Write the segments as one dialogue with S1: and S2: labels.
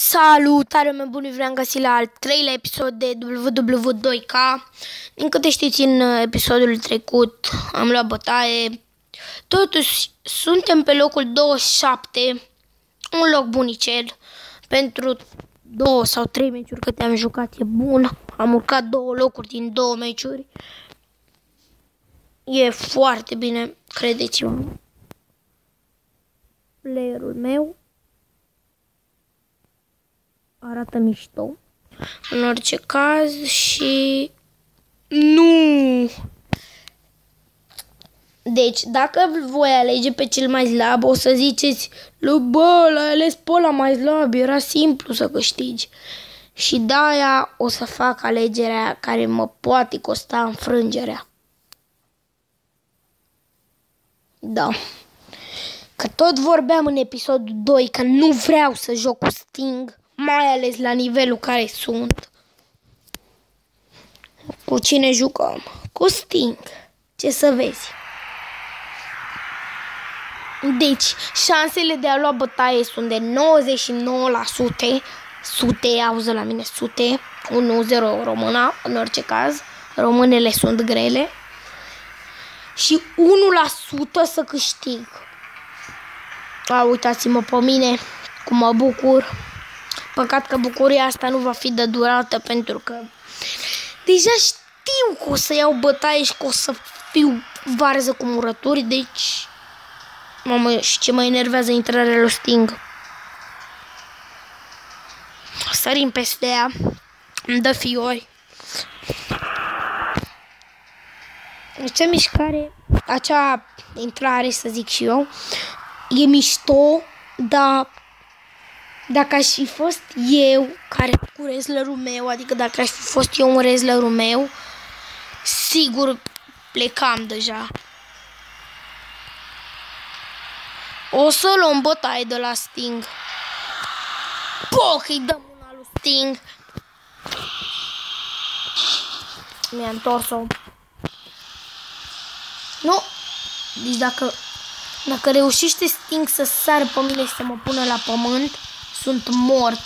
S1: Salutare, meu buni, vreau găsi la al treilea episod de WW2K. Din câte știți, în episodul trecut am luat bătaie. Totuși, suntem pe locul 27, un loc bunicel. Pentru 2 sau 3 meciuri câte am jucat e bun. Am urcat 2 locuri din 2 meciuri. E foarte bine, credeți-mă. Playerul meu arată mișto, în orice caz, și nu. Deci, dacă voi alege pe cel mai slab, o să ziceți: bă, l-ai ales pe ăla mai slab, era simplu să câștigi. Și de-aia o să fac alegerea care mă poate costa înfrângerea. Da. Că tot vorbeam în episodul 2 că nu vreau să joc cu Sting, mai ales la nivelul care sunt. Cu cine jucăm? Cu Sting. Ce să vezi. Deci, șansele de a lua bătaie sunt de 99%. Sute, auză la mine, sute. 1-0 româna, în orice caz. Românele sunt grele. Și 1% să câștig. Uitați-mă pe mine, cum mă bucur. Păcat că bucuria asta nu va fi de durată, pentru că deja știu că o să iau bătaie și că o să fiu varză cu murături, deci... Mamă, și ce mă enervează intrarea lui Sting. Sărim peste ea, îmi dă fiori. Acea mișcare, acea intrare, să zic și eu, e mișto, dar dacă aș fi fost eu care cu wrestlerul meu, adică dacă aș fi fost eu un wrestlerul meu, sigur plecam deja. O să luăm bătaie de la Sting. Poc, îi dăm una lui Sting. Mi-a întors-o. Nu. Deci dacă reușește Sting să sară pe mine și să mă pună la pământ, sunt mort.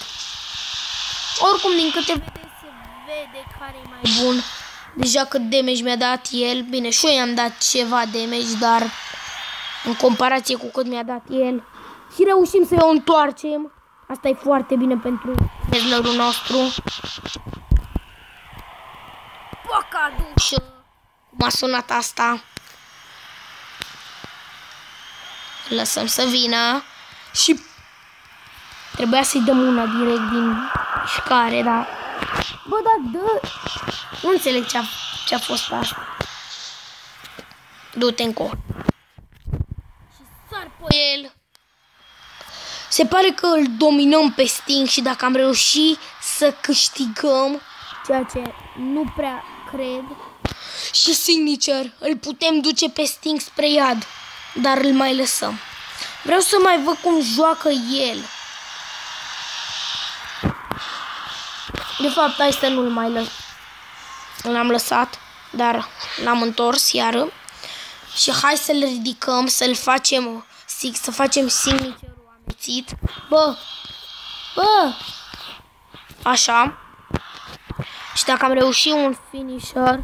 S1: Oricum, din câte vedeți, se vede care e mai bun. Deja cât damage mi-a dat el. Bine, și eu i-am dat ceva damage, dar în comparație cu cât mi-a dat el. Și reușim să o întoarcem. Asta e foarte bine pentru wrestlerul nostru. Poca dușă. Cum a sunat asta. Lăsăm să vină. Și trebuia să-i dăm una direct din mișcare, dar... Bă, da, dă... Nu înțeleg ce-a fost asta. Du-te încolo. Și sar pe el. Se pare că îl dominăm pe Sting și dacă am reușit să câștigăm, ceea ce nu prea cred, și signature, îl putem duce pe Sting spre iad, dar îl mai lăsăm. Vreau să mai văd cum joacă el. De fapt, hai să nu-l mai l-am lăsat, dar l-am întors iară. Și hai să-l ridicăm, să-l facem, să facem signature-ul amețit. Bă! Așa. Și dacă am reușit un finisher,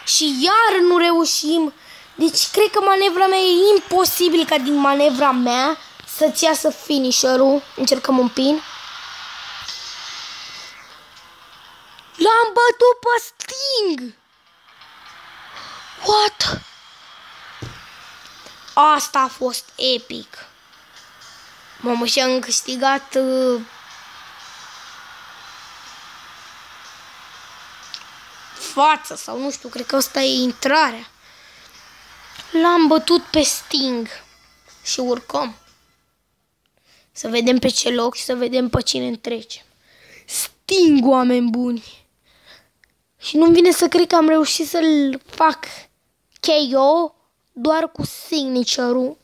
S1: și iar nu reușim. Deci cred că manevra mea e imposibil ca din manevra mea să-ți iasă finisher-ul. Încercăm un pin. L-am bătut pe Sting! What? Asta a fost epic. Mamă, și-am câștigat... față, sau nu știu, cred că asta e intrarea. L-am bătut pe Sting. Și urcăm. Să vedem pe ce loc și să vedem pe cine întrecem. Sting, oameni buni. Și nu-mi vine să cred că am reușit să-l fac KO doar cu signature-ul.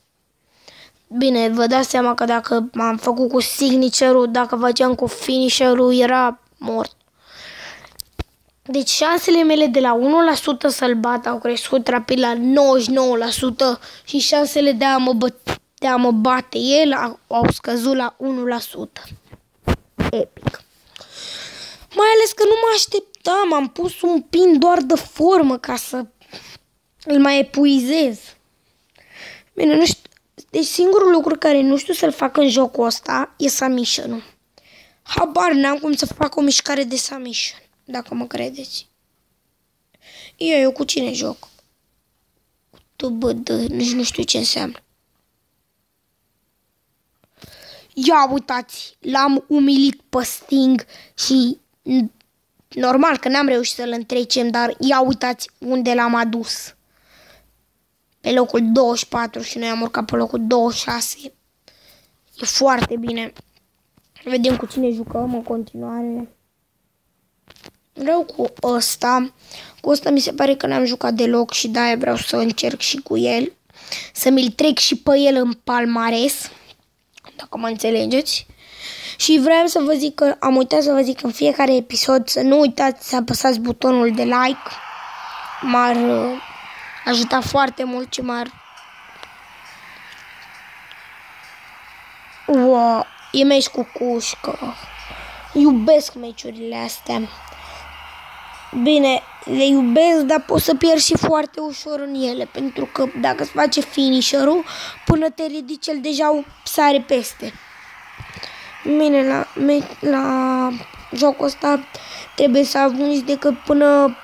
S1: Bine, vă dați seama că dacă m-am făcut cu signature-ul, dacă făceam cu finisher-ul, era mort. Deci șansele mele de la 1% să-l bat au crescut rapid la 99% și șansele de a mă bate el au scăzut la 1%. Epic. Mai ales că nu mă așteptam, am pus un pin doar de formă ca să îl mai epuizez. Bine, nu știu. Deci singurul lucru care nu știu să-l fac în jocul ăsta e submission-ul. Habar n-am cum să fac o mișcare de submission, dacă mă credeți. Eu cu cine joc? Cu TBD, nici nu știu ce înseamnă. Ia uitați, l-am umilit pe Sting și normal că n-am reușit să-l întrecem, dar ia uitați unde l-am adus. Pe locul 24 și noi am urcat pe locul 26. E foarte bine. Vedem cu cine jucăm în continuare. Vreau cu ăsta. Cu ăsta mi se pare că n-am jucat deloc și de-aia vreau să încerc și cu el. Să mi-l trec și pe el în palmares. Dacă mă înțelegeți. Și vreau să vă zic că am uitat să vă zic în fiecare episod să nu uitați să apăsați butonul de like. M-ar ajuta foarte mult și m-ar... Wow, e meci cu cușcă. Iubesc meciurile astea. Bine, le iubesc, dar poți să pierzi și foarte ușor în ele. Pentru că dacă îți face finisher-ul, până te ridici, el deja sare peste. Bine, la jocul ăsta trebuie să ajungi decât până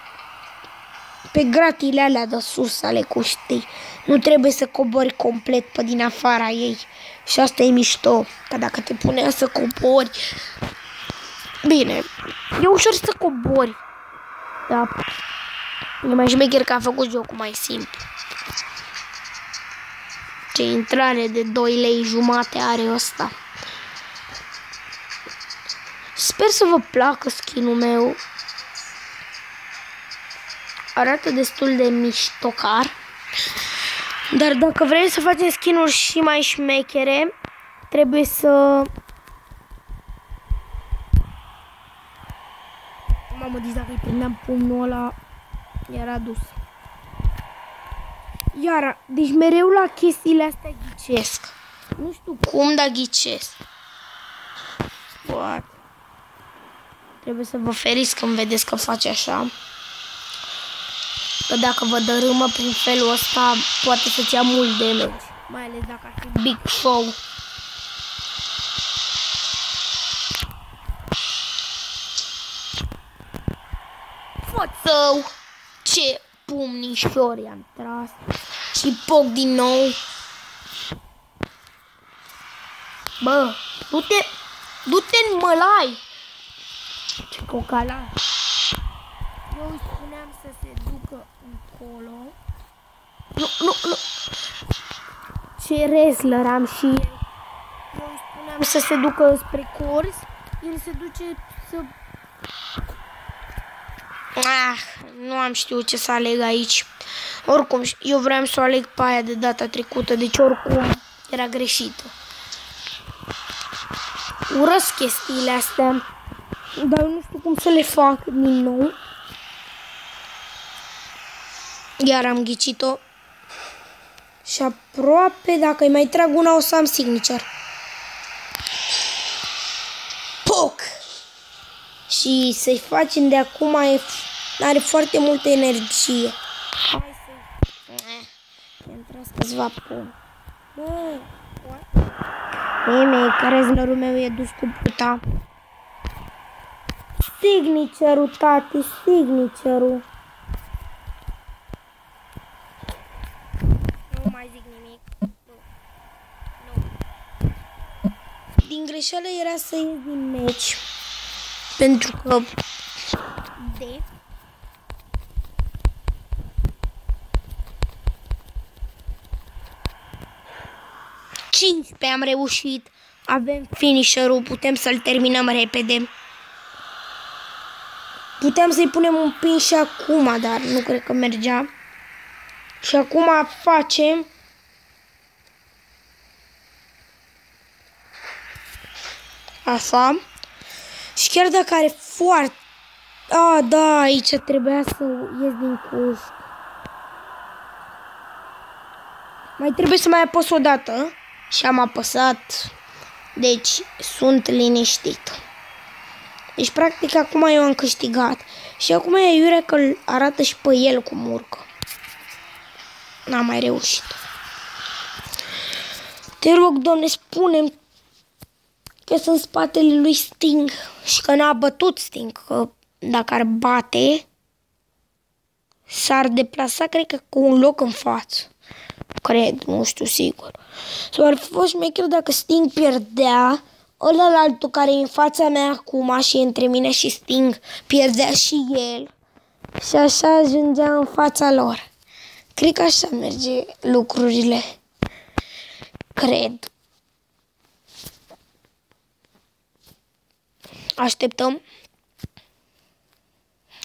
S1: pe gratile alea de sus ale cuștii. Nu trebuie să cobori complet pe din afara ei. Și asta e mișto, că dacă te punea să cobori... Bine, e ușor să cobori. Da, e mai șmecher că a făcut jocul mai simplu. Ce intrare de 2 lei jumate are ăsta. Sper să vă placă skin-ul meu. Arată destul de miștocar. Dar dacă vrei să facem skin-uri și mai șmechere, trebuie să... Mamă, deci dacă îi prindeam pumnul ăla, era dus. Iar, deci mereu la chestiile astea ghicesc. Nu știu cum, dar ghicesc. What? Trebuie să vă feriți când vedeți că face așa. Că dacă vă dărâmă prin felul ăsta, poate să-ți ia mult damage. Mai ales dacă ar fi Big Show. Fă-țău! Ce pumnișori i-am tras. Și poc din nou. Bă, du-te în mălai! Ce cocalar! Eu îi spuneam să se ducă încolo. Nu. Ce wrestler am și el. Eu îi spuneam să se ducă spre curs. El se duce să... nu am știut ce să aleg aici. Oricum, eu vreau să o aleg pe aia de data trecută. Deci oricum era greșită. Urăsc chestiile astea. Dar nu știu cum să le fac din nou. Iar am ghicit-o. Și aproape, dacă îi mai trag una, o să am signature. Poc! Și să-i facem de acum, are foarte multă energie. Hai să-i... Intrați câțiva pun. Meme, care zlărul meu e dus cu puta. Signature-ul, tati, signature-ul. Nu mai zic nimic. Nu. Din greșeală era să ies din meci. Pentru că... De... 15 am reușit. Avem finisher-ul, putem să-l terminăm repede. Puteam să-i punem un pin și acum, dar nu cred că mergea. Și acum facem... Așa. Și chiar dacă are foarte Ah, da, aici trebuia să ies din cuș. Mai trebuie să mai apăs o dată. Și am apăsat. Deci, sunt liniștit. Deci, practic, acum eu am câștigat. Și acum e iurea că îl arată și pe el cum urcă. N-am mai reușit. Te rog, Doamne, spune-mi că sunt în spatele lui Sting și că n-a bătut Sting, că dacă ar bate, s-ar deplasa, cred că, cu un loc în față. Cred, nu știu sigur. Sau ar fi fost șmecher dacă Sting pierdea, ălălaltul care e în fața mea acum și între mine și Sting pierdea și el. Și așa ajungea în fața lor. Cred că așa merge lucrurile. Cred. Așteptăm.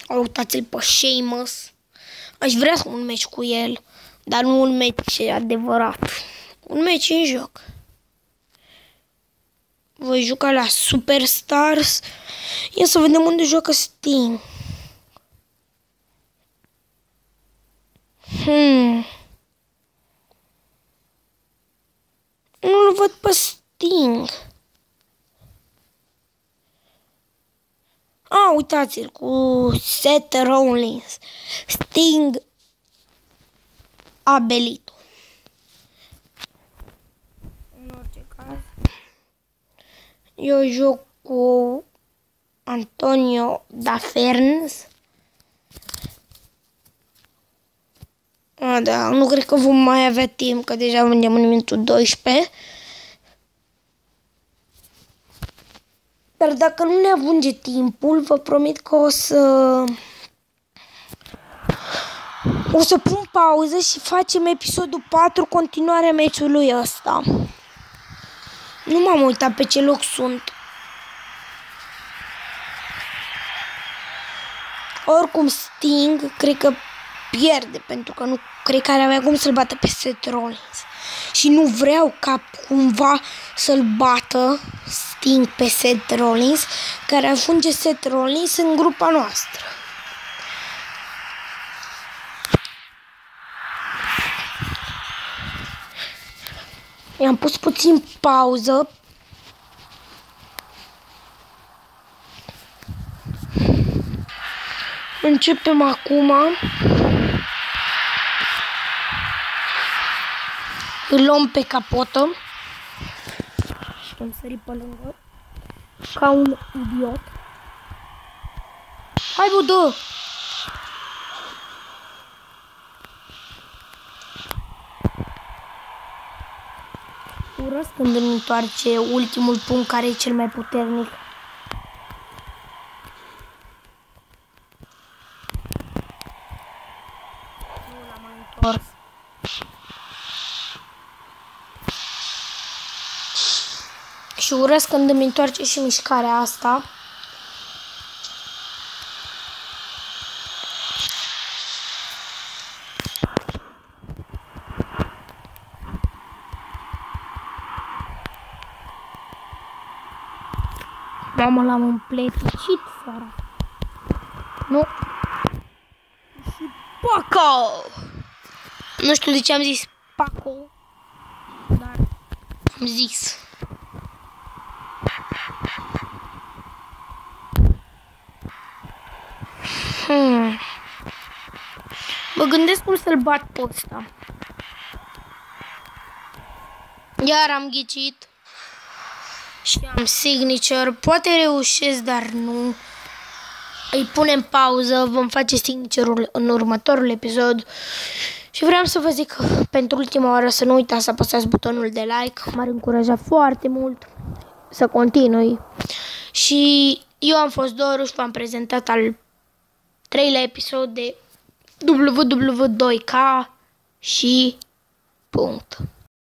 S1: Uitați-l pe Sheamus. Aș vrea un meci cu el, dar nu un meci adevărat. Un meci în joc. Voi juca la Superstars. Ia să vedem unde joacă Sting. Nu-l văd pe Sting. Uitați-l cu Seth Rollins. Sting Abelito. În orice caz. Eu joc cu Antonio Daferns. Da, nu cred că vom mai avea timp, că deja suntem în minutul 12. Dar dacă nu ne avunge timpul, vă promit că o să pun pauză și facem episodul 4, continuarea meciului ăsta. Nu m-am uitat pe ce loc sunt. Oricum Sting, cred că pierde, pentru că nu cred că ar avea cum să-l bată pe Seth Rollins. Și nu vreau ca cumva să-l bată Sting pe Seth Rollins, care ajunge Seth Rollins în grupa noastră. I-am pus puțin pauză. Începem acum. Îl luăm pe capotă. Și am sărit pe lângă. Ca un idiot. Hai, bă, dă! Urăsc când îmi întoarce ultimul punct care e cel mai puternic. Nu l-am mai întors. Și urăsc când îmi întoarce și mișcarea asta. Mamă, l-am împleticit seara. Nu. Și Paco! Nu știu de ce am zis Paco, dar am zis. Mă gândesc cum să-l bat pe ăsta. Iar am ghicit. Și am signature. Poate reușesc, dar nu. Îi punem pauză. Vom face signature-ul în următorul episod. Și vreau să vă zic pentru ultima oară să nu uitați să apăsați butonul de like. M-ar încuraja foarte mult să continui. Și eu am fost Doru și v-am prezentat al 3-lea episod de WW2K și punct.